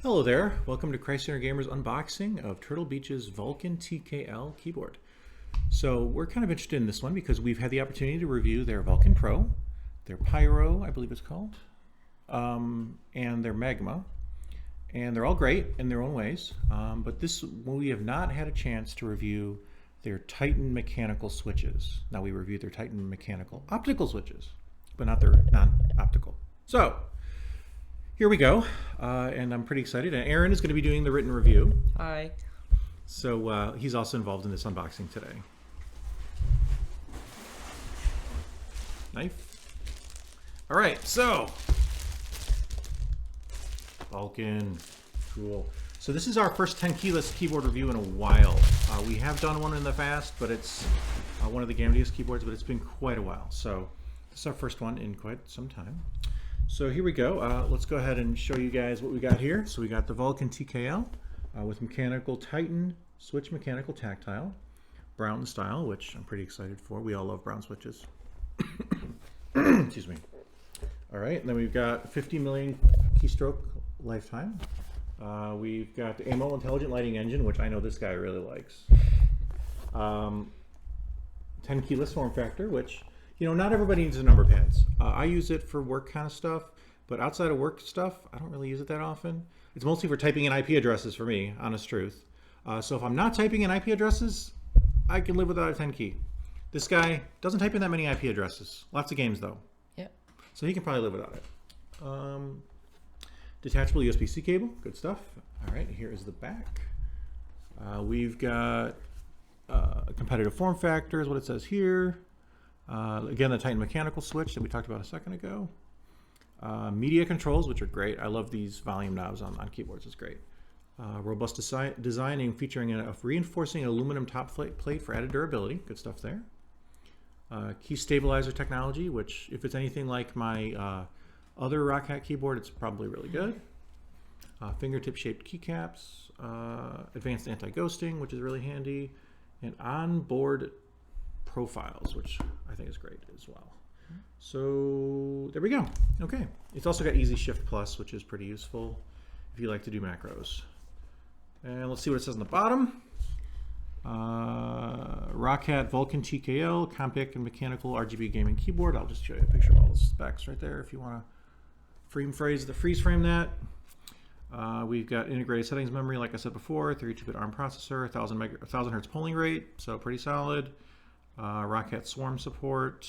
Hello there, welcome to Christ Center Gamers unboxing of Turtle Beach's Vulcan TKL keyboard. So we're kind of interested in this one because we've had the opportunity to review their Vulcan Pro, their Pyro, I believe it's called, and their Magma. And they're all great in their own ways, but we have not had a chance to review their Titan mechanical switches. Now we reviewed their Titan mechanical optical switches, but not their non-optical. So here we go, and I'm pretty excited. And Aaron is going to be doing the written review. Hi. So he's also involved in this unboxing today. Knife. All right, so Vulcan, cool. So this is our first 10 keyless keyboard review in a while. We have done one in the past, but it's one of the Gamdius keyboards, but it's been quite a while. So this is our first one in quite some time. So here we go. Let's go ahead and show you guys what we got here. So we got the Vulcan TKL with mechanical Titan switch, mechanical tactile, brown style, which I'm pretty excited for. We all love brown switches. Excuse me. All right, and then we've got 50 million keystroke lifetime. We've got the AMO intelligent lighting engine, which I know this guy really likes. 10 keyless form factor, which, you know, not everybody needs the number pads. I use it for work kind of stuff, but outside of work stuff, I don't really use it that often. It's mostly for typing in IP addresses for me, honest truth. So if I'm not typing in IP addresses, I can live without a 10 key. This guy doesn't type in that many IP addresses. Lots of games though. Yeah. So he can probably live without it. Detachable USB-C cable, good stuff. All right, here is the back. We've got a competitive form factor is what it says here. Again, the Titan mechanical switch that we talked about a second ago. Media controls, which are great. I love these volume knobs on keyboards, it's great. Robust designing featuring a reinforcing aluminum top plate for added durability, good stuff there. Key stabilizer technology, which if it's anything like my other ROCCAT keyboard, it's probably really good. Fingertip shaped keycaps, advanced anti-ghosting, which is really handy, and onboard profiles, which I think is great as well. So there we go. Okay, it's also got Easy-Shift Plus, which is pretty useful if you like to do macros. And let's see what it says on the bottom. ROCCAT Vulcan TKL, compact and mechanical RGB gaming keyboard. I'll just show you a picture of all the specs right there if you want to freeze frame that. We've got integrated settings memory, like I said before, 32-bit ARM processor, 1000 hertz polling rate, so pretty solid. ROCCAT Swarm support.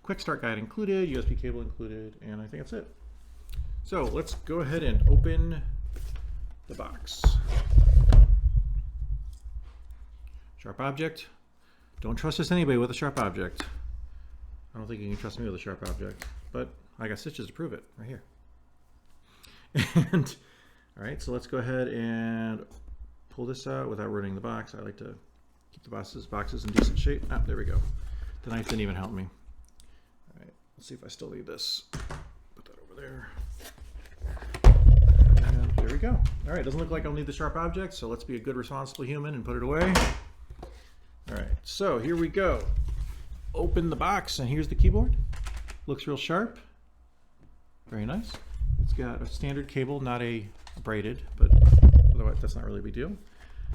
Quick start guide included, USB cable included, and I think that's it. So let's go ahead and open the box. Sharp object. Don't trust just anybody with a sharp object. I don't think you can trust me with a sharp object, but I got stitches to prove it right here. And all right, so let's go ahead and pull this out without ruining the box. I like to keep the boxes in decent shape. Ah, there we go. The knife didn't even help me. All right, let's see if I still need this. Put that over there. And there we go. All right, doesn't look like I'll need the sharp object, so let's be a good, responsible human and put it away. All right, so here we go. Open the box, and here's the keyboard. Looks real sharp. Very nice. It's got a standard cable, not a braided, but otherwise that's not really a big deal.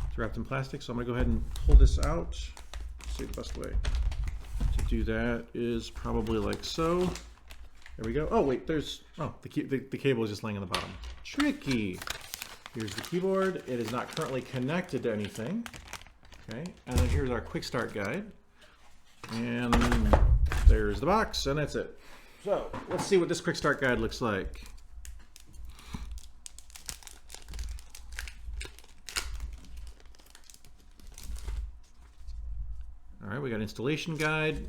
It's wrapped in plastic, so I'm gonna go ahead and pull this out. Let's see the best way to do that is probably like so. There we go. Oh wait, there's, oh, the cable is just laying on the bottom. Tricky. Here's the keyboard. It is not currently connected to anything. Okay, and then here's our quick start guide. And there's the box, and that's it. So let's see what this quick start guide looks like. All right, we got installation guide.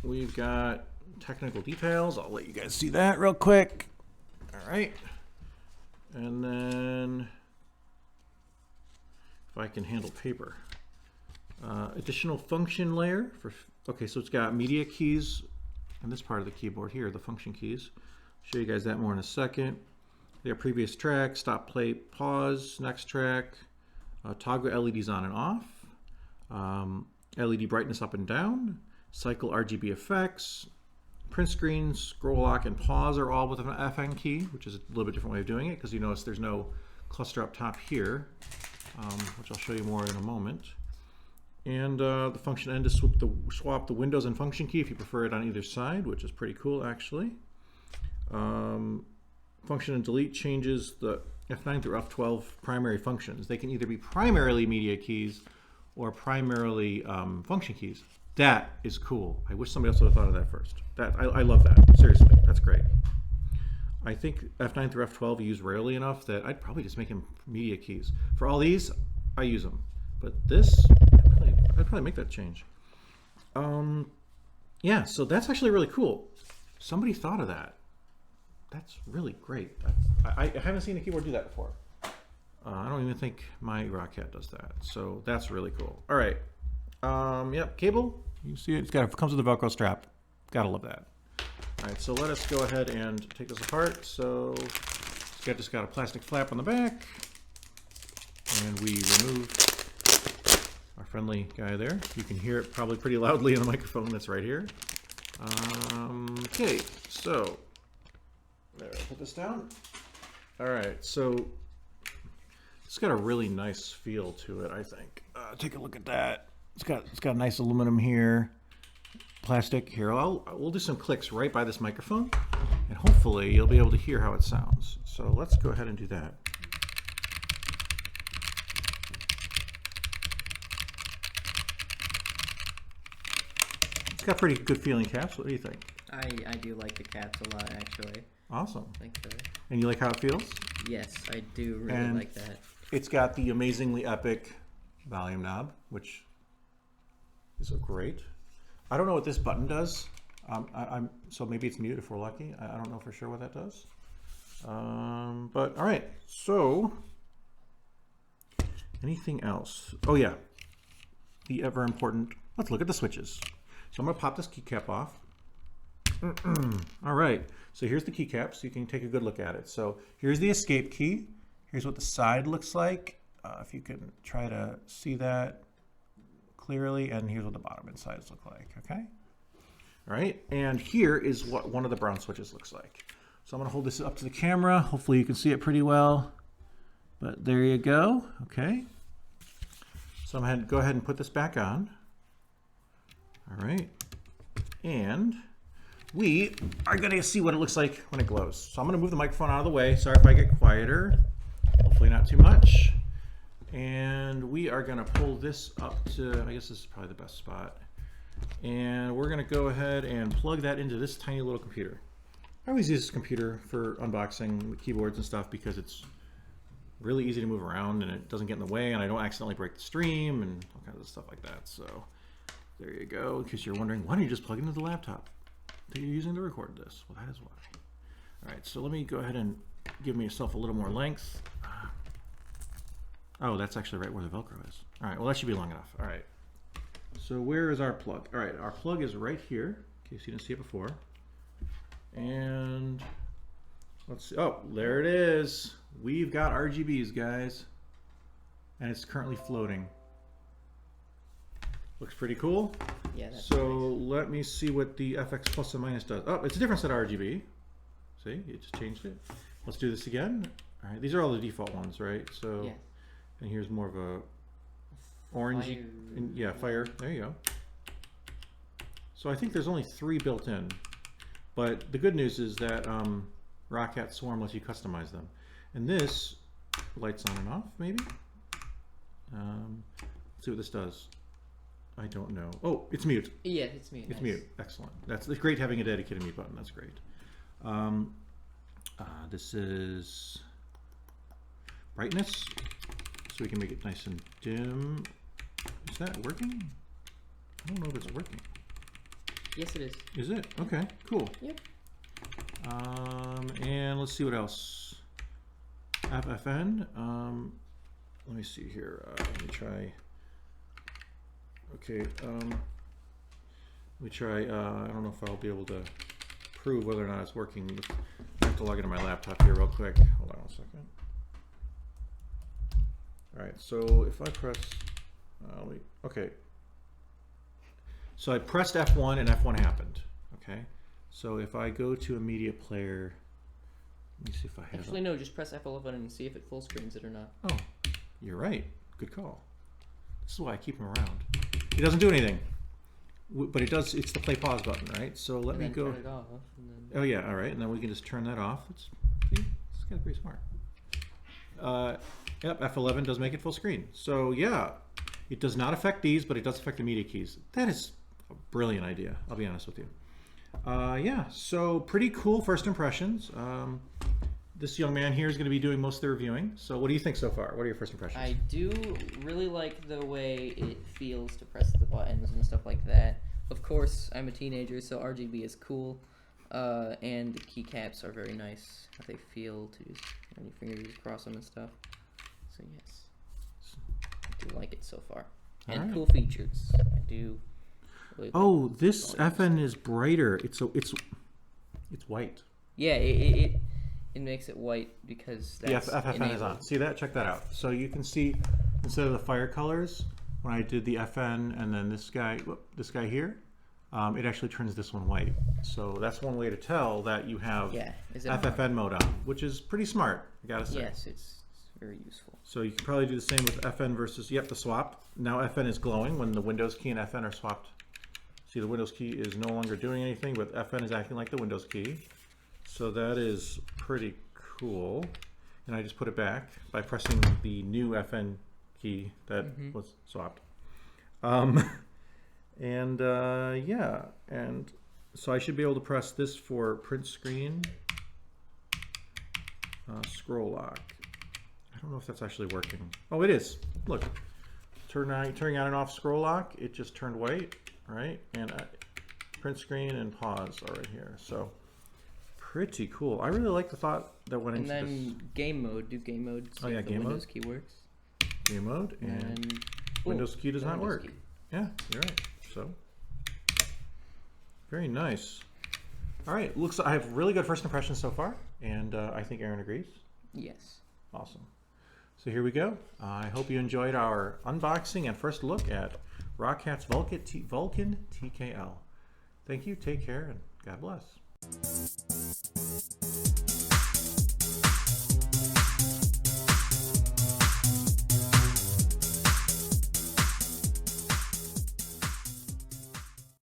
We've got technical details. I'll let you guys see that real quick. All right. And then if I can handle paper. Additional function layer for, okay, so it's got media keys in this part of the keyboard here, the function keys. Show you guys that more in a second. They have previous track, stop, play, pause, next track, toggle LEDs on and off, LED brightness up and down, cycle RGB effects, Print screen, scroll lock, and pause are all with an FN key, which is a little bit different way of doing it because you notice there's no cluster up top here, which I'll show you more in a moment. And the function N to swap the Windows and function key if you prefer it on either side, which is pretty cool actually. Function and delete changes the F9 through F12 primary functions. They can either be primarily media keys or primarily function keys. That is cool. I wish somebody else would have thought of that first. I love that. Seriously, that's great. I think F9 through F12 you use rarely enough that I'd probably just make them media keys. For all these, I use them. But this, I'd probably make that change. Yeah, so that's actually really cool. Somebody thought of that. That's really great. I haven't seen a keyboard do that before. I don't even think my ROCCAT does that. So that's really cool. All right. Yep, cable. You see it comes with a Velcro strap. Gotta love that. All right, so let us go ahead and take this apart. So it's just got a plastic flap on the back. And we remove our friendly guy there. You can hear it probably pretty loudly in the microphone that's right here. Okay, so there, I'll put this down. All right, so it's got a really nice feel to it, I think. Take a look at that. It's got a nice aluminum here, plastic here. We'll do some clicks right by this microphone, and hopefully you'll be able to hear how it sounds. So let's go ahead and do that. It's got pretty good feeling caps. What do you think? I do like the caps a lot, actually. Awesome. Like the... And you like how it feels? Yes, I do really like that. It's got the amazingly epic volume knob, which is great. I don't know what this button does. So maybe it's mute if we're lucky. I don't know for sure what that does. But all right, so anything else? Oh yeah, the ever important, let's look at the switches. So I'm gonna pop this keycap off. All right, so here's the keycap, so you can take a good look at it. So here's the escape key. Here's what the side looks like. If you can try to see that clearly, and here's what the bottom and sides look like, okay? All right, and here is what one of the brown switches looks like. So I'm gonna hold this up to the camera. Hopefully you can see it pretty well, but there you go, okay? So I'm gonna go ahead and put this back on. All right, and we are gonna see what it looks like when it glows. So I'm gonna move the microphone out of the way. Sorry if I get quieter, hopefully not too much. And we are gonna pull this up to, I guess this is probably the best spot. And we're gonna go ahead and plug that into this tiny little computer. I always use this computer for unboxing keyboards and stuff because it's really easy to move around and it doesn't get in the way and I don't accidentally break the stream and all kinds of stuff like that. So there you go, in case you're wondering, why don't you just plug it into the laptop that you're using to record this? Well, that is why. All right, so let me go ahead and give myself a little more length. Oh, that's actually right where the Velcro is. All right, well, that should be long enough. All right, so where is our plug? All right, our plug is right here, in case you didn't see it before. And let's see, oh, there it is. We've got RGBs, guys. And it's currently floating. Looks pretty cool. Yeah, that's so nice. Let me see what the FX plus and minus does. Oh, it's a different set of RGB. See, it just changed it. Let's do this again. All right, these are all the default ones, right? So, yeah. And here's more of a orangey, yeah, fire. There you go. So I think there's only 3 built in, but the good news is that ROCCAT Swarm lets you customize them. And this lights on and off, maybe. Let's see what this does. I don't know. Oh, it's mute. Yeah, it's mute. It's nice. mute. Excellent. That's great having a dedicated mute button. That's great. This is brightness, so we can make it nice and dim. Is that working? I don't know if it's working. Yes, it is. Is it? Okay, cool. Yep. And let's see what else. FFN. Let me see here. Let me try. Okay. Let me try. I don't know if I'll be able to prove whether or not it's working. I have to log into my laptop here real quick. Hold on a second. All right. So if I press. Okay. So I pressed F1 and F1 happened. Okay. So if I go to a media player, let me see if I have Actually, no, just press F11 and see if it full screens it or not. Oh, you're right. Good call. This is why I keep him around. It doesn't do anything, but it does. It's the play pause button, right? So let me go. Turn it off, and then... Oh yeah, all right, and then we can just turn that off. See, this guy's pretty smart. Yep, F11 does make it full screen. So yeah, it does not affect these, but it does affect the media keys. That is a brilliant idea. I'll be honest with you. Yeah, so pretty cool first impressions. This young man here is going to be doing most of the reviewing. So what do you think so far? What are your first impressions? I do really like the way it feels to press the buttons and stuff like that. Of course, I'm a teenager, so RGB is cool. And the keycaps are very nice. How they feel to just run your fingers across them and stuff. So yes, I do like it so far. And cool features. I do. Really like this FN is brighter. It's white. Yeah, it makes it white because that's FFN is on. See that? Check that out. So you can see instead of the fire colors, when I did the FN and then this guy here, it actually turns this one white. So that's one way to tell that you have FFN mode on, which is pretty smart, I gotta say. Yes, it's very useful. So you can probably do the same with FN versus, the swap. Now FN is glowing when the Windows key and FN are swapped. See, the Windows key is no longer doing anything, but FN is acting like the Windows key. So that is pretty cool. And I just put it back by pressing the new FN key that was swapped. And so I should be able to press this for print screen, scroll lock. I don't know if that's actually working. Oh, it is. Look, turning on and off scroll lock, it just turned white, right? And print screen and pause are right here. So pretty cool. I really like the thought that went into this. And then game mode. Do game mode. Oh yeah, game mode. Windows key works. Game mode and Windows key does not work. Yeah, you're right. So very nice. All right, looks like I have really good first impressions so far, and I think Aaron agrees. Yes. Awesome. So here we go. I hope you enjoyed our unboxing and first look at ROCCAT's Vulcan TKL. Thank you, take care, and God bless.